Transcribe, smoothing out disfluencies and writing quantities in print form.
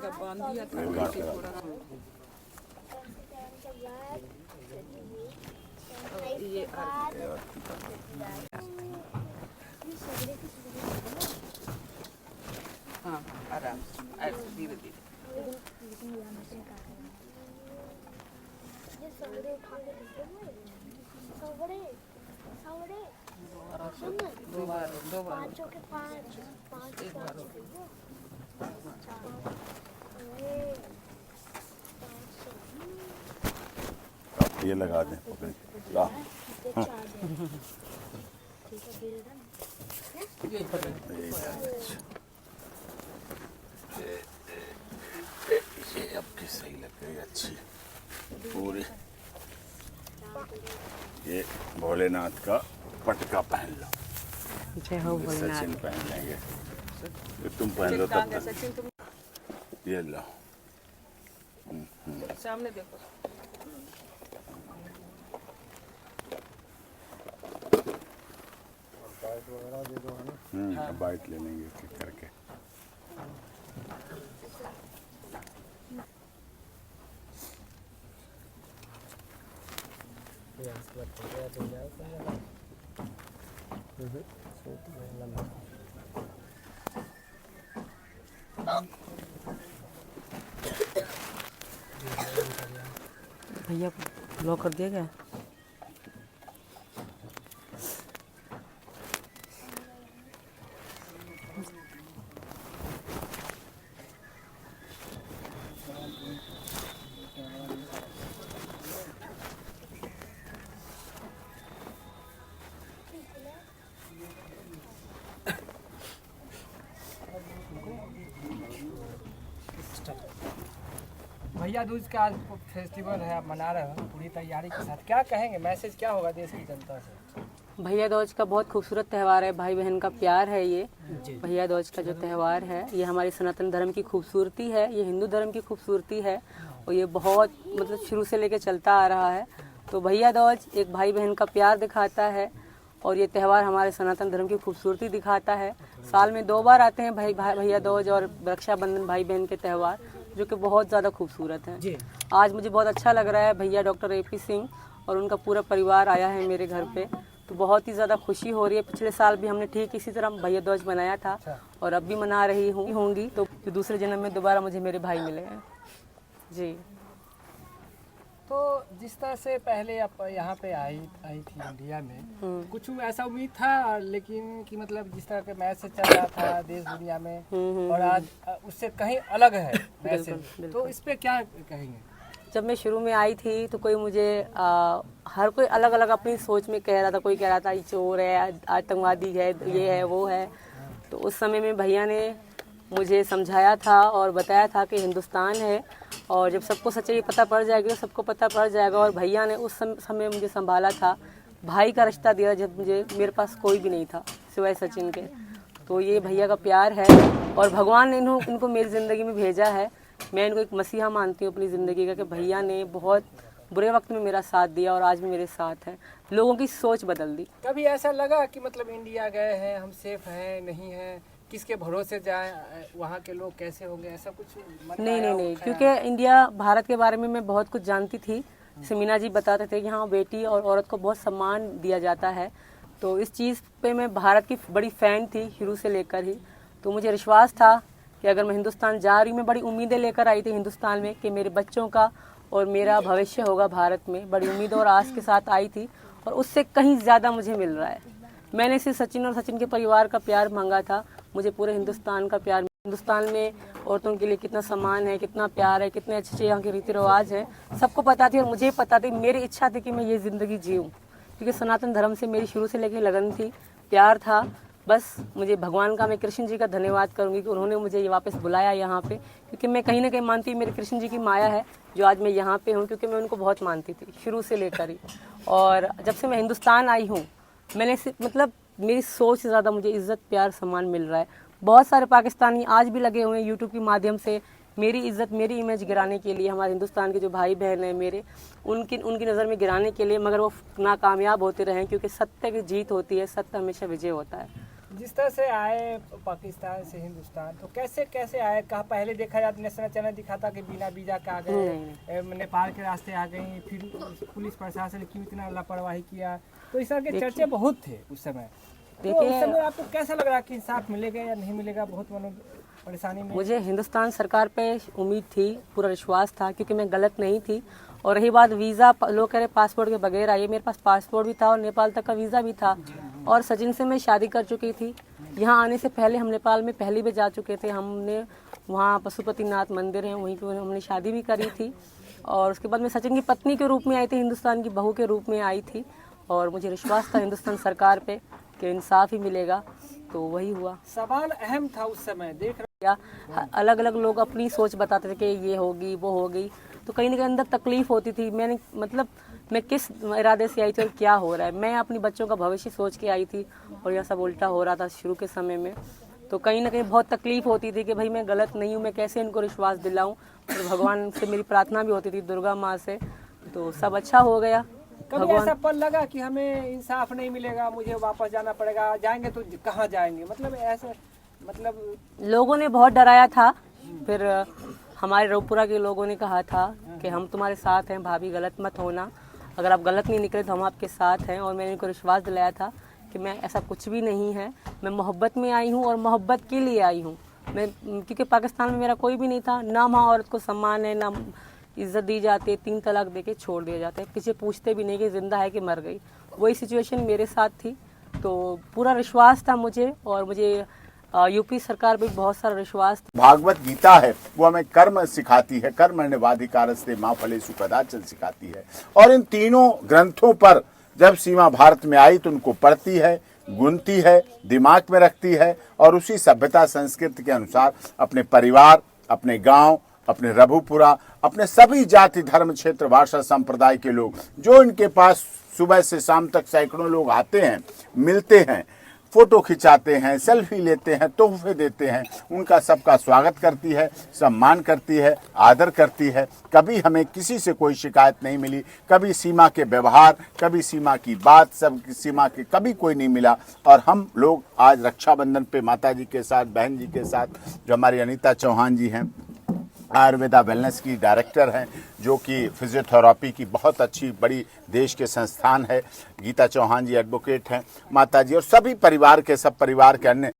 का बांध दिया था ऐसे थोड़ा। ये हाँ आराम से ऐसे धीरे धीरे। दो बार एक बार ये लगा दें पकड़ ला। ये आपकी सही लग गई अच्छी पूरी। ये भोलेनाथ का पटका पहन लो। जय हो भोलेनाथ। सचिन पहन लेंगे, तुम पहन लो तब तक। ये लो सामने देखो। बाइट ले लेंगे एक करके। भैया ब्लॉक कर दिया गया। भैया दूज का आज फेस्टिवल है, आप मना रहे हो पूरी तैयारी के साथ, क्या कहेंगे, मैसेज क्या होगा देश की जनता से? भैया दूज का बहुत खूबसूरत त्यौहार है, भाई बहन का प्यार है ये। भैया दूज का जो त्यौहार है ये हमारी सनातन धर्म की खूबसूरती है, ये हिंदू धर्म की खूबसूरती है और ये बहुत मतलब शुरू से लेकर चलता आ रहा है। तो भैया दूज एक भाई बहन का प्यार दिखाता है और ये त्यौहार हमारे सनातन धर्म की खूबसूरती दिखाता है। साल में 2 बार आते हैं भैया दूज और रक्षाबंधन भाई बहन के त्यौहार, जो कि बहुत ज़्यादा खूबसूरत है। आज मुझे बहुत अच्छा लग रहा है, भैया डॉक्टर AP सिंह और उनका पूरा परिवार आया है मेरे घर पे, तो बहुत ही ज़्यादा खुशी हो रही है। पिछले साल भी हमने ठीक इसी तरह भैया दूज मनाया था और अब भी मना रही होंगी। तो दूसरे जन्म में दोबारा मुझे मेरे भाई मिले हैं जी। तो जिस तरह से पहले आप यहाँ पे आई थी इंडिया में, कुछ ऐसा उम्मीद था, लेकिन कि मतलब जिस तरह के मैसेज चल रहा था देश दुनिया में और आज उससे कहीं अलग है मैसेज, तो इस पे क्या कहेंगे? जब मैं शुरू में आई थी तो कोई मुझे हर कोई अलग अलग अपनी सोच में कह रहा था। कोई कह रहा था ये चोर है, आतंकवादी है, ये है वो है। तो उस समय में भैया ने मुझे समझाया था और बताया था कि हिंदुस्तान है और जब सबको सच्चाई पता पड़ जाएगी तो सबको पता पड़ जाएगा। और भैया ने उस समय मुझे संभाला था, भाई का रिश्ता दिया जब मेरे पास कोई भी नहीं था सिवाय सचिन के। तो ये भैया का प्यार है और भगवान ने इनको मेरी ज़िंदगी में भेजा है। मैं इनको एक मसीहा मानती हूँ अपनी ज़िंदगी का, कि भैया ने बहुत बुरे वक्त में मेरा साथ दिया और आज भी मेरे साथ है, लोगों की सोच बदल दी। कभी ऐसा लगा कि मतलब इंडिया गए हैं, हम सेफ हैं नहीं हैं, किसके भरोसे जाएं, वहाँ के लोग कैसे होंगे, ऐसा कुछ नहीं, क्योंकि इंडिया भारत के बारे में मैं बहुत कुछ जानती थी। मीना जी बताते थे कि हाँ बेटी और औरत को बहुत सम्मान दिया जाता है, तो इस चीज़ पे मैं भारत की बड़ी फ़ैन थी शुरू से लेकर ही। तो मुझे विश्वास था कि अगर मैं हिंदुस्तान जा रही हूँ, मैं बड़ी उम्मीदें लेकर आई थी हिंदुस्तान में कि मेरे बच्चों का और मेरा भविष्य होगा भारत में, बड़ी उम्मीदों और आस के साथ आई थी और उससे कहीं ज़्यादा मुझे मिल रहा है। मैंने सिर्फ सचिन और सचिन के परिवार का प्यार मांगा था, मुझे पूरे हिंदुस्तान का प्यार। हिंदुस्तान में औरतों के लिए कितना सम्मान है, कितना प्यार है, कितने अच्छे यहाँ के रीति रिवाज हैं, सबको पता थी और मुझे पता थी। मेरी इच्छा थी कि मैं ये ज़िंदगी जीऊँ, क्योंकि सनातन धर्म से मेरी शुरू से लेकर लगन थी, प्यार था। बस मुझे भगवान का, मैं कृष्ण जी का धन्यवाद करूँगी कि उन्होंने मुझे ये वापस बुलाया यहाँ पे, क्योंकि मैं कहीं ना कहीं मानती हूँ मेरे कृष्ण जी की माया है जो आज मैं यहाँ पे हूँ, क्योंकि मैं उनको बहुत मानती थी शुरू से लेकर ही। और जब से मैं हिंदुस्तान आई हूँ, मैंने मतलब मेरी सोच से ज़्यादा मुझे इज़्ज़त प्यार सम्मान मिल रहा है। बहुत सारे पाकिस्तानी आज भी लगे हुए हैं यूट्यूब के माध्यम से मेरी इज़्ज़त, मेरी इमेज गिराने के लिए, हमारे हिंदुस्तान के जो भाई बहन हैं मेरे, उनकी नज़र में गिराने के लिए, मगर वो नाकामयाब होते रहे, क्योंकि सत्य की जीत होती है, सत्य हमेशा विजय होता है। जिस तरह से आए पाकिस्तान से हिंदुस्तान, तो कैसे कैसे आए? कहा पहले देखा जाता नेशनल चैनल दिखाता कि बिना वीजा के आ गए, नेपाल के रास्ते आ गई, फिर पुलिस प्रशासन ने क्यों इतना लापरवाही किया, तो इस तरह के चर्चे बहुत थे उस समय। तो उस समय आपको कैसा लग रहा कि इंसाफ मिलेगा या नहीं मिलेगा? बहुत परेशानी में। मुझे हिंदुस्तान सरकार पे उम्मीद थी, पूरा विश्वास था, क्योंकि मैं गलत नहीं थी। और रही बात वीज़ा, लोग कह रहे पासपोर्ट के बगैर आइए, मेरे पास पासपोर्ट भी था और नेपाल तक का वीज़ा भी था, और सचिन से मैं शादी कर चुकी थी। यहाँ आने से पहले हम नेपाल में पहले भी जा चुके थे। हमने वहाँ पशुपतिनाथ मंदिर है, वहीं पर हमने शादी भी करी थी। और उसके बाद मैं सचिन की पत्नी के रूप में आई थी, हिंदुस्तान की बहू के रूप में आई थी। और मुझे विश्वास था हिंदुस्तान सरकार पे कि इंसाफ ही मिलेगा, तो वही हुआ। सवाल अहम था उस समय, देख रहे या अलग अलग लोग अपनी सोच बताते थे कि ये होगी वो होगी, तो कहीं ना कहीं अंदर तकलीफ होती थी। मैंने मतलब मैं किस इरादे से आई थी और क्या हो रहा है, मैं अपनी बच्चों का भविष्य सोच के आई थी, और यह सब उल्टा हो रहा था शुरू के समय में। तो कहीं ना कहीं बहुत तकलीफ होती थी कि भाई मैं गलत नहीं हूँ, मैं कैसे इनको विश्वास दिलाऊं। और भगवान से मेरी प्रार्थना भी होती थी, दुर्गा माँ से, तो सब अच्छा हो गया। कभी ऐसा पल लगा कि हमें इंसाफ नहीं मिलेगा, मुझे वापस जाना पड़ेगा, जाएंगे तो कहाँ जाएंगे? मतलब ऐसे, मतलब लोगों ने बहुत डराया था। फिर हमारे रोपुरा के लोगों ने कहा था कि हम तुम्हारे साथ हैं भाभी, गलत मत होना, अगर आप गलत नहीं निकले तो हम आपके साथ हैं। और मैंने उनको विश्वास दिलाया था कि मैं ऐसा कुछ भी नहीं है, मैं मोहब्बत में आई हूँ और मोहब्बत के लिए आई हूँ मैं, क्योंकि पाकिस्तान में मेरा कोई भी नहीं था, ना वहाँ औरत को सम्मान है, ना इज्जत दी जाती है, 3 तलाक दे के छोड़ दिया जाता है, किसी पूछते भी नहीं कि जिंदा है कि मर गई। वही सिचुएशन मेरे साथ थी। तो पूरा विश्वास था मुझे, और मुझे यूपी सरकार पे बहुत सारा विश्वास था। भागवत गीता है वो हमें कर्म सिखाती है, कर्मण्यवाधिकारस्ते मां फलेषु कदाचन सिखाती है। और इन तीनों ग्रंथों पर जब सीमा भारत में आई तो उनको पढ़ती है, गुनती है, दिमाग में रखती है, और उसी सभ्यता संस्कृति के अनुसार अपने परिवार, अपने गांव, अपने रघुपुरा, अपने सभी जाति धर्म क्षेत्र भाषा संप्रदाय के लोग जो इनके पास सुबह से शाम तक सैकड़ों लोग आते हैं, मिलते हैं, फोटो खिंचाते हैं, सेल्फी लेते हैं, तोहफे देते हैं, उनका सबका स्वागत करती है, सम्मान करती है, आदर करती है। कभी हमें किसी से कोई शिकायत नहीं मिली, कभी सीमा के व्यवहार, कभी सीमा की बात, सब सीमा के कभी कोई नहीं मिला। और हम लोग आज रक्षाबंधन पे माता जी के साथ, बहन जी के साथ, जो हमारी अनीता चौहान जी हैं, आयुर्वेदा वेलनेस की डायरेक्टर हैं, जो कि फिजियोथेरापी की बहुत अच्छी बड़ी देश के संस्थान है, गीता चौहान जी एडवोकेट हैं, माता जी और सभी परिवार के, सब परिवार के अन्य